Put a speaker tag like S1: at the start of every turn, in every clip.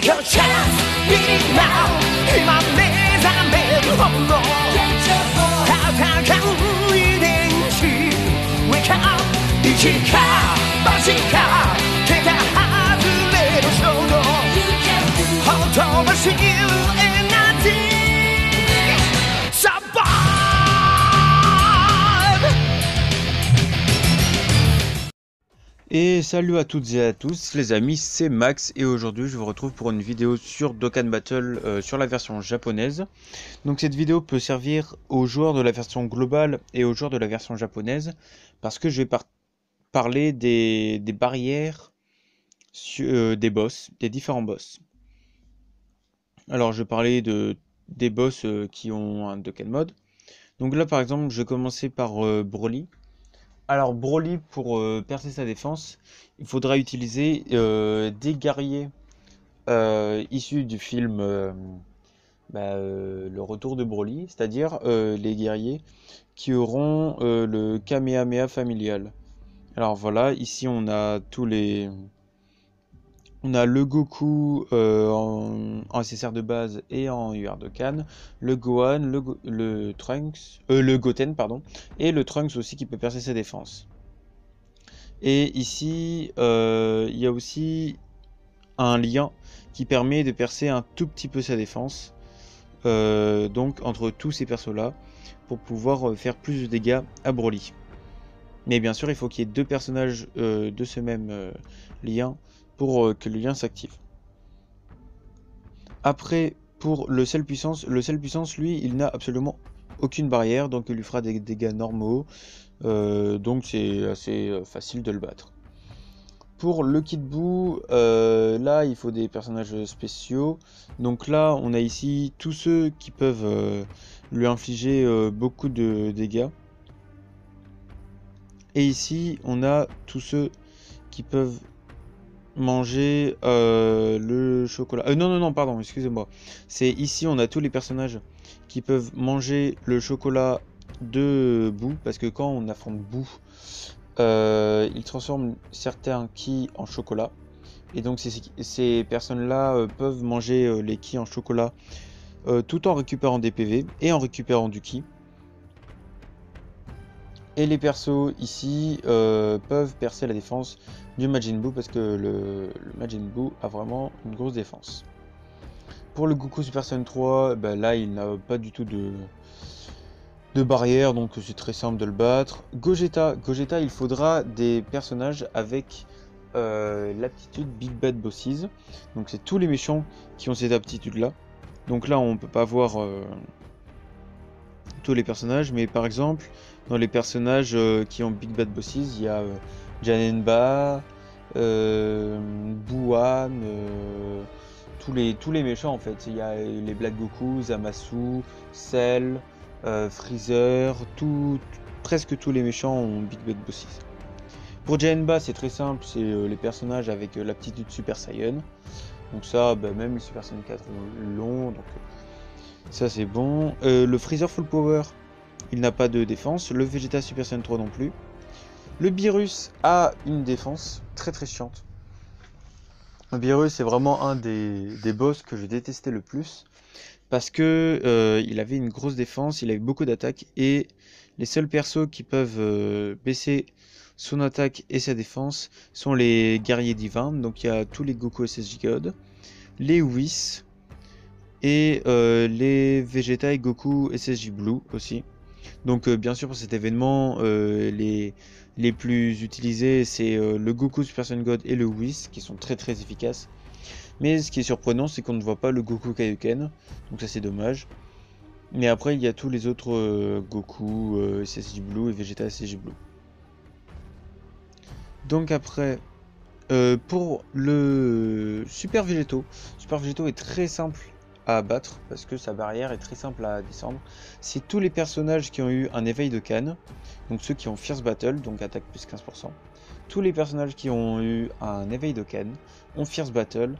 S1: your chance, beat it now. 힘만 내자면 홈런. 가득한 위대시 Wake up, 이치카, 빠지카. 대가 하늘로 쏘고 허터버시 and nothing.
S2: Et salut à toutes et à tous les amis, c'est Max et aujourd'hui je vous retrouve pour une vidéo sur Dokkan Battle sur la version japonaise. Donc cette vidéo peut servir aux joueurs de la version globale et aux joueurs de la version japonaise parce que je vais parler des barrières des boss, des différents boss. Alors je vais parler des boss qui ont un Dokkan mode. Donc là par exemple je vais commencer par Broly. Alors Broly, pour percer sa défense, il faudra utiliser des guerriers issus du film Le Retour de Broly, c'est-à-dire les guerriers qui auront le Kamehameha familial. Alors voilà, ici on a tous les... On a le Goku en SSR de base et en UR Dokkan, le Gohan, le Trunks, le Goten pardon, et le Trunks aussi qui peut percer ses défenses. Et ici, il y a aussi un lien qui permet de percer un tout petit peu sa défense, donc entre tous ces persos-là, pour pouvoir faire plus de dégâts à Broly. Mais bien sûr, il faut qu'il y ait deux personnages de ce même lien pour que le lien s'active. Après, pour le sel puissance, lui, il n'a absolument aucune barrière, donc il lui fera des dégâts normaux, donc c'est assez facile de le battre. Pour le Kid Buu, là il faut des personnages spéciaux, donc là on a ici tous ceux qui peuvent lui infliger beaucoup de dégâts, et ici on a tous ceux qui peuvent manger le chocolat. Non, pardon, excusez-moi. C'est ici, on a tous les personnages qui peuvent manger le chocolat de Buu, parce que quand on affronte Buu, il transforme certains ki en chocolat. Et donc ces personnes-là peuvent manger les ki en chocolat tout en récupérant des PV et en récupérant du ki. Et les persos ici peuvent percer la défense du Majin Buu parce que le Majin Buu a vraiment une grosse défense. Pour le Goku Super Saiyan 3, là il n'a pas du tout de barrière, donc c'est très simple de le battre. Gogeta, il faudra des personnages avec l'aptitude Big Bad Bosses. Donc c'est tous les méchants qui ont cette aptitude là. Donc là on peut pas voir tous les personnages, mais par exemple dans les personnages qui ont Big Bad Bosses, il y a Janemba, Buwan, tous les méchants en fait. Il y a les Black Goku, Zamasu, Cell, Freezer, presque tous les méchants ont Big Bad Bosses. Pour Janemba c'est très simple, c'est les personnages avec l'aptitude Super Saiyan. Donc ça, même les Super Saiyan 4 l'ont, donc ça c'est bon. Le Freezer Full Power, il n'a pas de défense. Le Vegeta Super Saiyan 3 non plus. Le Beerus a une défense très chiante. Le Beerus c'est vraiment un des boss que je détestais le plus. Parce que il avait une grosse défense, il avait beaucoup d'attaques. Et les seuls persos qui peuvent baisser son attaque et sa défense sont les guerriers divins. Donc il y a tous les Goku SSJ God, les Whis et les Vegeta et Goku SSJ Blue aussi. Donc bien sûr pour cet événement les plus utilisés c'est le Goku Super Saiyan God et le Whis qui sont très efficaces. Mais ce qui est surprenant c'est qu'on ne voit pas le Goku Kaioken, donc ça c'est dommage. Mais après il y a tous les autres Goku SSJ Blue et Vegeta SSJ Blue. Donc après pour le Super Végéto est très simple à abattre parce que sa barrière est très simple à descendre. C'est tous les personnages qui ont eu un éveil de Kan, donc ceux qui ont Fierce Battle, donc attaque plus 15%. Tous les personnages qui ont eu un éveil de Kan ont Fierce Battle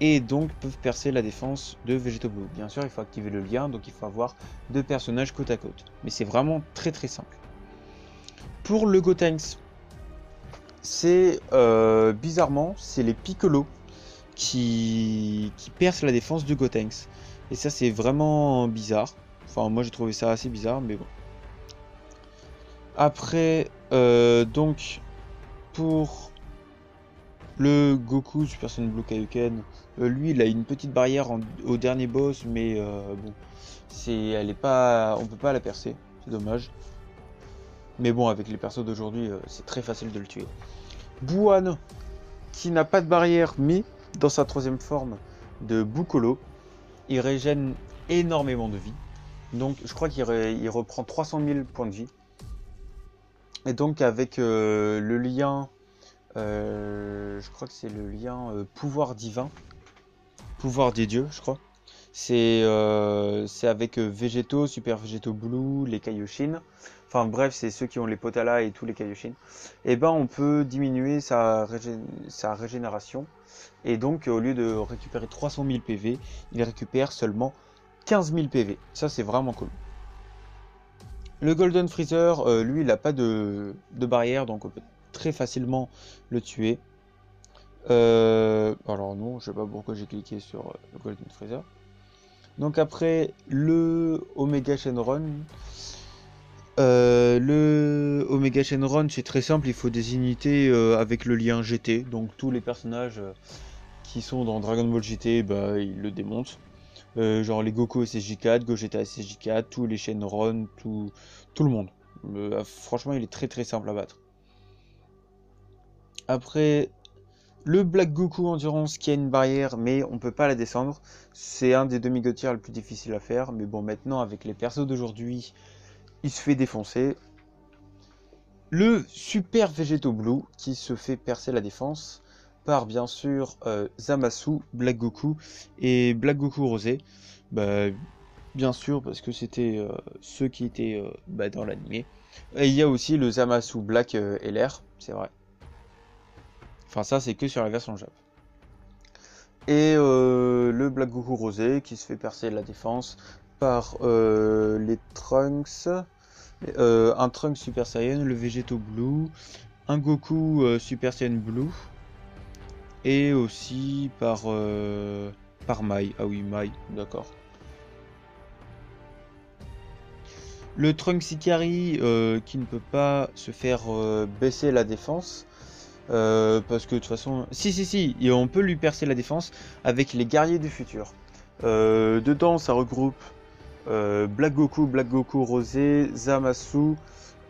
S2: et donc peuvent percer la défense de Végéto Blue. Bien sûr il faut activer le lien, donc il faut avoir deux personnages côte à côte. Mais c'est vraiment très simple. Pour le Gotenks, c'est bizarrement c'est les Piccolo qui perce la défense de Gotenks. Et ça, c'est vraiment bizarre. Enfin, moi, j'ai trouvé ça assez bizarre, mais bon. Après, donc, pour le Goku Super Saiyan Blue Kaioken, lui, il a une petite barrière au dernier boss, mais bon, elle est pas, on peut pas la percer, c'est dommage. Mais bon, avec les persos d'aujourd'hui, c'est très facile de le tuer. Buan, qui n'a pas de barrière, mais dans sa troisième forme de Bukolo, il régène énormément de vie. Donc, je crois qu'il reprend 300 000 points de vie. Et donc, avec le lien, je crois que c'est le lien pouvoir divin, pouvoir des dieux, je crois. C'est avec Végétaux, Super Végétaux Blue, les Kaioshin. Enfin bref, c'est ceux qui ont les Potala et tous les Kaioshin. Et ben on peut diminuer sa régénération. Et donc au lieu de récupérer 300 000 PV, il récupère seulement 15 000 PV. Ça c'est vraiment cool. Le Golden Freezer, lui il n'a pas de barrière, donc on peut très facilement le tuer. Alors non, je sais pas pourquoi j'ai cliqué sur le Golden Freezer. Donc après le Omega Shenron, c'est très simple, il faut des unités avec le lien GT, donc tous les personnages qui sont dans Dragon Ball GT, bah, ils le démontent. Genre les Goku SSJ4, Gogeta SSJ4, tous les Shenron, tout le monde. Franchement, il est très très simple à battre. Après, le Black Goku Endurance qui a une barrière, mais on peut pas la descendre. C'est un des demi-god-tiers le plus difficile à faire. Mais bon, maintenant, avec les persos d'aujourd'hui, il se fait défoncer. Le Super Végétaux Blue qui se fait percer la défense par bien sûr Zamasu, Black Goku et Black Goku Rosé. Bah, bien sûr, parce que c'était ceux qui étaient dans l'animé. Et il y a aussi le Zamasu Black LR, c'est vrai. Enfin, ça, c'est que sur la version Jap. Et le Black Goku Rosé qui se fait percer la défense par les Trunks. Un Trunks Super Saiyan, le Végétaux Blue, un Goku Super Saiyan Blue. Et aussi par Mai. Ah oui, Mai, d'accord. Le Trunks Ikari qui ne peut pas se faire baisser la défense. Parce que de toute façon... Si, et on peut lui percer la défense avec les guerriers du futur. Dedans, ça regroupe Black Goku Rosé, Zamasu.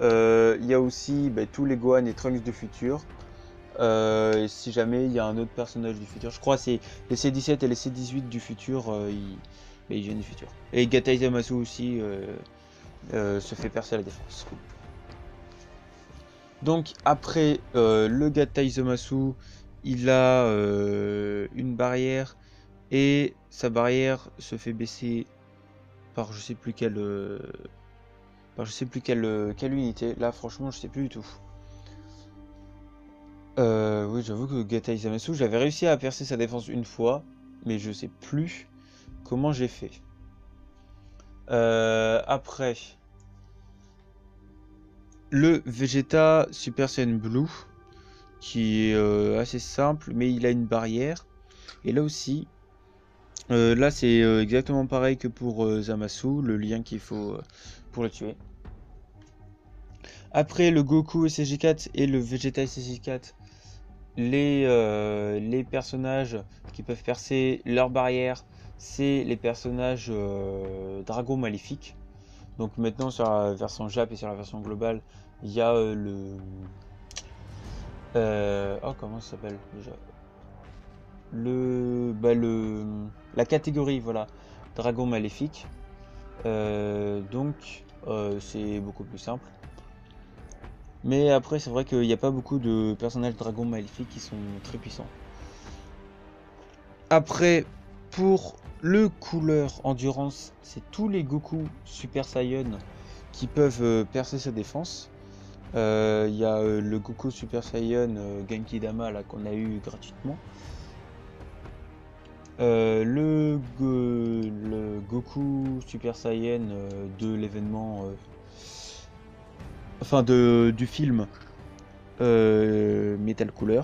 S2: Il y a aussi tous les Gohan et Trunks du futur. Et si jamais il y a un autre personnage du futur, je crois que c'est les C17 et les C18 du futur, ils viennent du futur. Et Gatai Zamasu aussi se fait percer la défense. Donc après le Gatai Zamasu, il a une barrière et sa barrière se fait baisser par je sais plus quelle unité. Là franchement je sais plus du tout. Oui, j'avoue que Gatai Zamasu, j'avais réussi à percer sa défense une fois, mais je sais plus comment j'ai fait. Après, le Vegeta Super Saiyan Blue, qui est assez simple, mais il a une barrière. Et là aussi, là c'est exactement pareil que pour Zamasu, le lien qu'il faut pour le tuer. Après, le Goku SSJ4 et le Vegeta SSJ4, les personnages qui peuvent percer leur barrière, c'est les personnages Dragon Maléfique. Donc maintenant sur la version Jap et sur la version globale, il y a oh comment ça s'appelle déjà, la catégorie, voilà, Dragon Maléfique. Donc c'est beaucoup plus simple. Mais après, c'est vrai qu'il n'y a pas beaucoup de personnages Dragon Maléfiques qui sont très puissants. Après, pour le couleur Endurance, c'est tous les Goku Super Saiyan qui peuvent percer sa défense. Il y a le Goku Super Saiyan Genki Dama là qu'on a eu gratuitement. Le Goku Super Saiyan de l'événement... enfin du film Metal Cooler.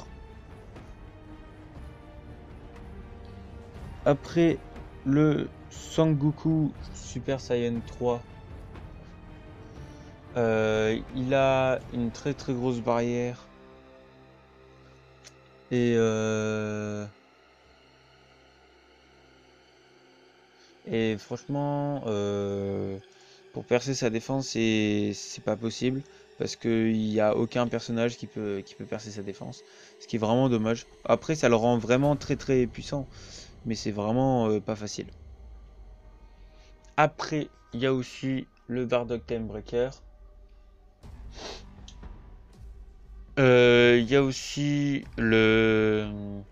S2: Après le Sangoku Super Saiyan 3, il a une très très grosse barrière. Et franchement, pour percer sa défense, c'est pas possible. Parce qu'il n'y a aucun personnage qui peut percer sa défense. Ce qui est vraiment dommage. Après, ça le rend vraiment très très puissant. Mais c'est vraiment pas facile. Après, il y a aussi le Bardock Time Breaker. Il y a aussi le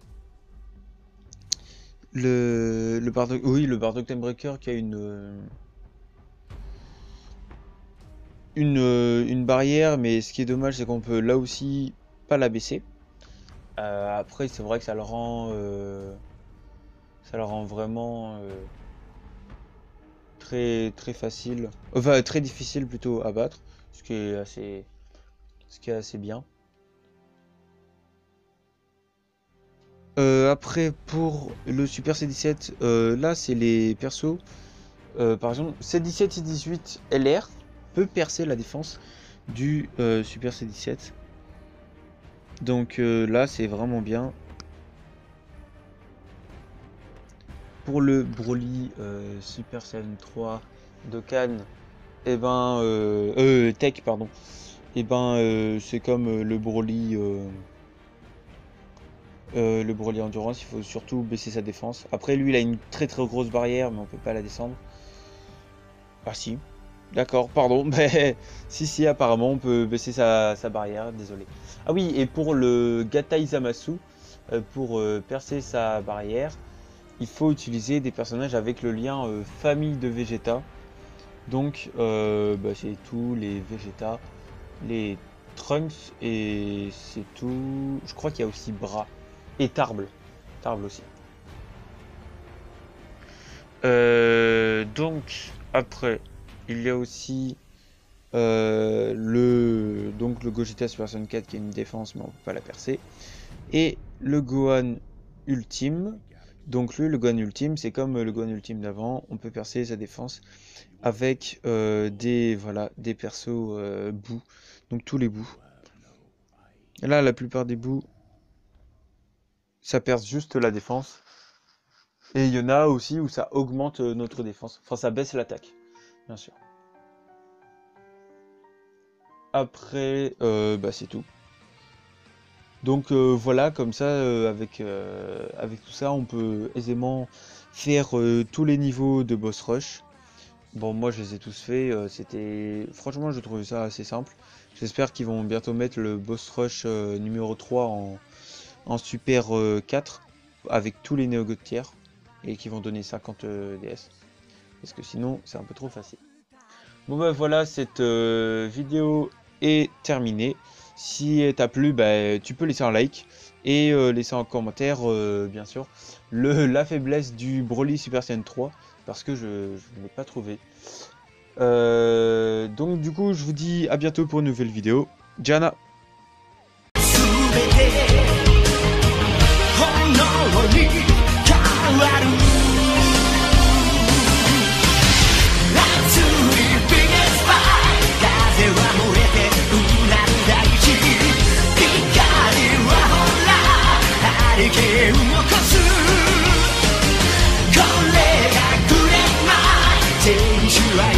S2: Bardock, oui, le Bardock Time Breaker qui a une barrière, mais ce qui est dommage, c'est qu'on peut là aussi pas la baisser. Après, c'est vrai que ça le rend vraiment très très facile, enfin très difficile plutôt à battre, ce qui est assez bien. Après, pour le Super C17, là c'est les persos. Par exemple, C17 C18 LR peut percer la défense du Super C17. Donc là c'est vraiment bien. Pour le Broly Super Saiyan 3 Dokkan, et ben Tech pardon. Et ben c'est comme le Broly Endurance, il faut surtout baisser sa défense. Après lui il a une très très grosse barrière, mais on peut pas la descendre. Ah si, d'accord, pardon. Mais si apparemment on peut baisser sa barrière, désolé. Ah oui, et pour le Gatai Zamasu, pour percer sa barrière, il faut utiliser des personnages avec le lien famille de Vegeta. Donc c'est tous les Vegeta, les Trunks, et c'est tout. Je crois qu'il y a aussi Bra et Tarble aussi. Donc après il y a aussi le Gogeta Super Saiyan 4 qui a une défense mais on peut pas la percer, et le Gohan Ultime. Donc le Gohan Ultime, c'est comme le Gohan Ultime d'avant, on peut percer sa défense avec des persos bouts, donc tous les bouts. Et là la plupart des bouts ça perce juste la défense, et il y en a aussi où ça augmente notre défense, enfin ça baisse l'attaque bien sûr. Après c'est tout. Donc voilà, comme ça avec tout ça on peut aisément faire tous les niveaux de boss rush. Bon, moi je les ai tous faits, franchement je trouvais ça assez simple. J'espère qu'ils vont bientôt mettre le boss rush numéro 3 en super 4 avec tous les Neo-God tiers, et qu'ils vont donner 50 DS, parce que sinon c'est un peu trop facile. Bon bah voilà, cette vidéo est terminée. Si elle t'a plu, tu peux laisser un like et laisser un commentaire bien sûr la faiblesse du Broly Super Saiyan 3, parce que je ne l'ai pas trouvé. Donc du coup je vous dis à bientôt pour une nouvelle vidéo. Jana.
S1: これがくれない天使はい